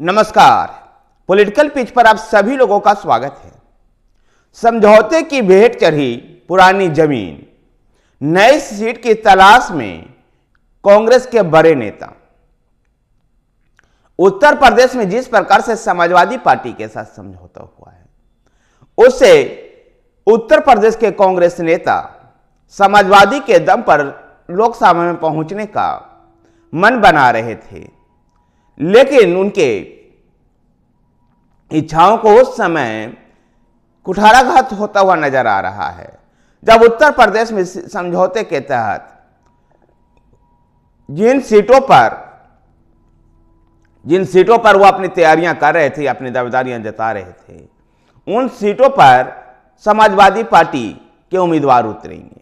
नमस्कार। Political pitch पर आप सभी लोगों का स्वागत है। समझौते की भेंट चढ़ी पुरानी जमीन, नई सीट की तलाश में कांग्रेस के बड़े नेता। उत्तर प्रदेश में जिस प्रकार से समाजवादी पार्टी के साथ समझौता हुआ है, उससे उत्तर प्रदेश के कांग्रेस नेता समाजवादी के दम पर लोकसभा में पहुंचने का मन बना रहे थे, लेकिन उनके इच्छाओं को उस समय कुठाराघात होता हुआ नजर आ रहा है, जब उत्तर प्रदेश में समझौते के तहत जिन सीटों पर वो अपनी तैयारियां कर रहे थे, अपनी दावेदारियां जता रहे थे, उन सीटों पर समाजवादी पार्टी के उम्मीदवार उतरेंगे।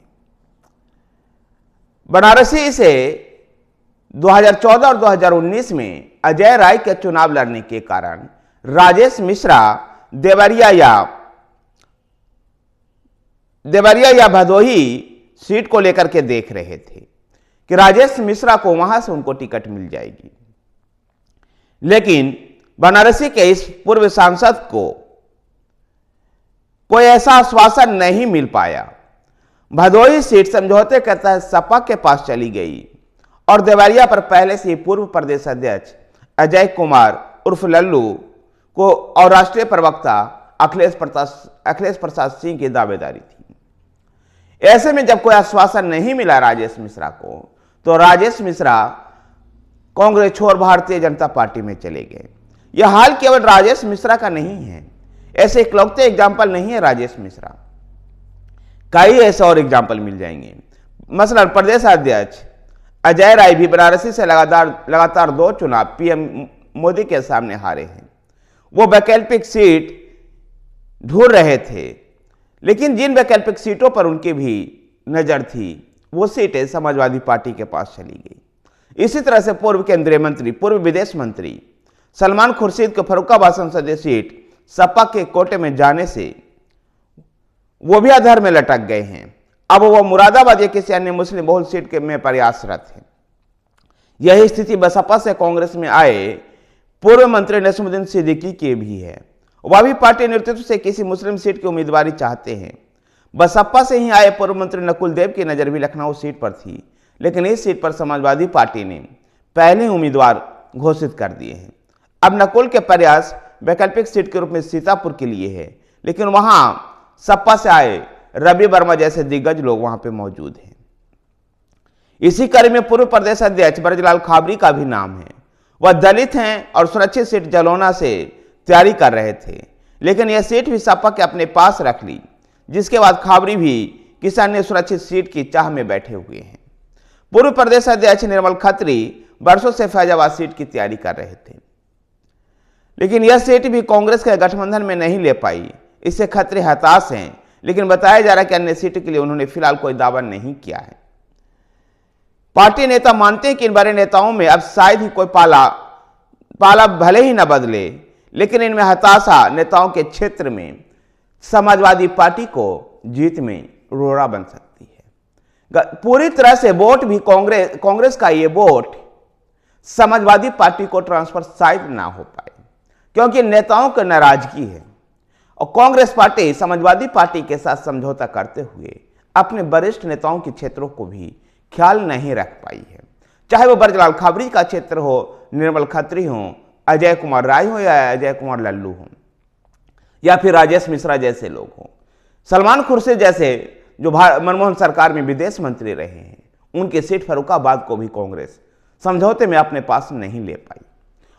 बनारसी से 2014 और 2019 में अजय राय के चुनाव लड़ने के कारण राजेश मिश्रा देवरिया या भदोही सीट को लेकर के देख रहे थे कि राजेश मिश्रा को वहां से उनको टिकट मिल जाएगी, लेकिन बनारसी के इस पूर्व सांसद को कोई ऐसा आश्वासन नहीं मिल पाया। भदोही सीट समझौते के तहत सपा के पास चली गई और देवरिया पर पहले से ही पूर्व प्रदेश अध्यक्ष अजय कुमार उर्फ लल्लू को और राष्ट्रीय प्रवक्ता अखिलेश प्रसाद सिंह की दावेदारी थी। ऐसे में जब कोई आश्वासन नहीं मिला राजेश मिश्रा को, तो राजेश मिश्रा कांग्रेस छोड़ भारतीय जनता पार्टी में चले गए। यह हाल केवल राजेश मिश्रा का नहीं है, ऐसे इकलौते एग्जाम्पल नहीं है राजेश मिश्रा, कई ऐसे और एग्जाम्पल मिल जाएंगे। मसलन प्रदेश अध्यक्ष अजय राय भी बनारसी से लगातार 2 चुनाव पीएम मोदी के सामने हारे हैं। वो वैकल्पिक सीट ढूंढ रहे थे, लेकिन जिन वैकल्पिक सीटों पर उनकी भी नजर थी, वो सीटें समाजवादी पार्टी के पास चली गई। इसी तरह से पूर्व केंद्रीय मंत्री, पूर्व विदेश मंत्री सलमान खुर्शीद को फर्रुखाबाद संसदीय सीट सपा के कोटे में जाने से वो भी अधर में लटक गए हैं। अब वो मुरादाबाद या किसी अन्य मुस्लिम बहुल सीट के में प्रयासरत है। यही स्थिति बसपा से कांग्रेस में आए पूर्व मंत्री नसीमुद्दीन सिद्दीकी की भी है। वह भी पार्टी नेतृत्व से किसी मुस्लिम सीट की उम्मीदवारी चाहते हैं। बसपा से ही आए पूर्व मंत्री नकुल देव की नजर भी लखनऊ सीट पर थी, लेकिन इस सीट पर समाजवादी पार्टी ने पहले उम्मीदवार घोषित कर दिए हैं। अब नकुल के प्रयास वैकल्पिक सीट के रूप में सीतापुर के लिए है, लेकिन वहां सपा से आए रवि वर्मा जैसे दिग्गज लोग वहां पे मौजूद हैं। इसी कड़ी में पूर्व प्रदेश अध्यक्ष ब्रजलाल खाबरी का भी नाम है। वह दलित हैं और सुरक्षित सीट जलौना से तैयारी कर रहे थे, लेकिन यह सीट भी सपा के अपने पास रख ली, जिसके बाद खाबरी भी किसी अन्य सुरक्षित सीट की चाह में बैठे हुए हैं। पूर्व प्रदेश अध्यक्ष निर्मल खत्री वर्षों से फैजाबाद सीट की तैयारी कर रहे थे, लेकिन यह सीट भी कांग्रेस के गठबंधन में नहीं ले पाई। इससे खत्री हताश हैं, लेकिन बताया जा रहा है कि अन्य सीट के लिए उन्होंने फिलहाल कोई दावा नहीं किया है। पार्टी नेता मानते हैं कि इन बड़े नेताओं में अब शायद ही कोई पाला भले ही न बदले, लेकिन इनमें हताशा नेताओं के क्षेत्र में समाजवादी पार्टी को जीत में रोड़ा बन सकती है। पूरी तरह से वोट भी कांग्रेस का ये वोट समाजवादी पार्टी को ट्रांसफर शायद ना हो पाए, क्योंकि नेताओं की नाराजगी है और कांग्रेस पार्टी समाजवादी पार्टी के साथ समझौता करते हुए अपने वरिष्ठ नेताओं के क्षेत्रों को भी ख्याल नहीं रख पाई है। चाहे वो ब्रजलाल खाबरी का क्षेत्र हो, निर्मल खत्री हो, अजय कुमार राय हो या अजय कुमार लल्लू हो, या फिर राजेश मिश्रा जैसे लोग हों, सलमान खुर्शीद जैसे जो मनमोहन सरकार में विदेश मंत्री रहे हैं, उनकी सीट फर्रुखाबाद को भी कांग्रेस समझौते में अपने पास नहीं ले पाई।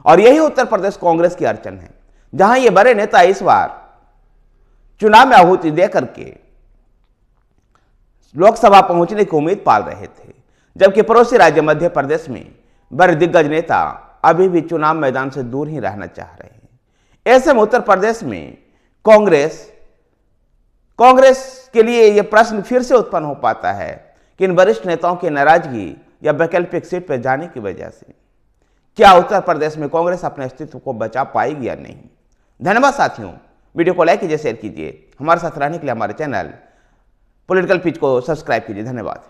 और यही उत्तर प्रदेश कांग्रेस की अड़चन है, जहां ये बड़े नेता इस बार चुनाव में आहुति देकर के लोकसभा पहुंचने की उम्मीद पाल रहे थे, जबकि पड़ोसी राज्य मध्य प्रदेश में बड़े दिग्गज नेता अभी भी चुनाव मैदान से दूर ही रहना चाह रहे हैं। ऐसे में उत्तर प्रदेश में कांग्रेस के लिए यह प्रश्न फिर से उत्पन्न हो पाता है कि इन वरिष्ठ नेताओं की नाराजगी या वैकल्पिक सीट पर जाने की वजह से क्या उत्तर प्रदेश में कांग्रेस अपने अस्तित्व को बचा पाएगी या नहीं। धन्यवाद साथियों, वीडियो को लाइक कीजिए, शेयर कीजिए। हमारे साथ रहने के लिए हमारे चैनल पॉलिटिकल पिच को सब्सक्राइब कीजिए। धन्यवाद।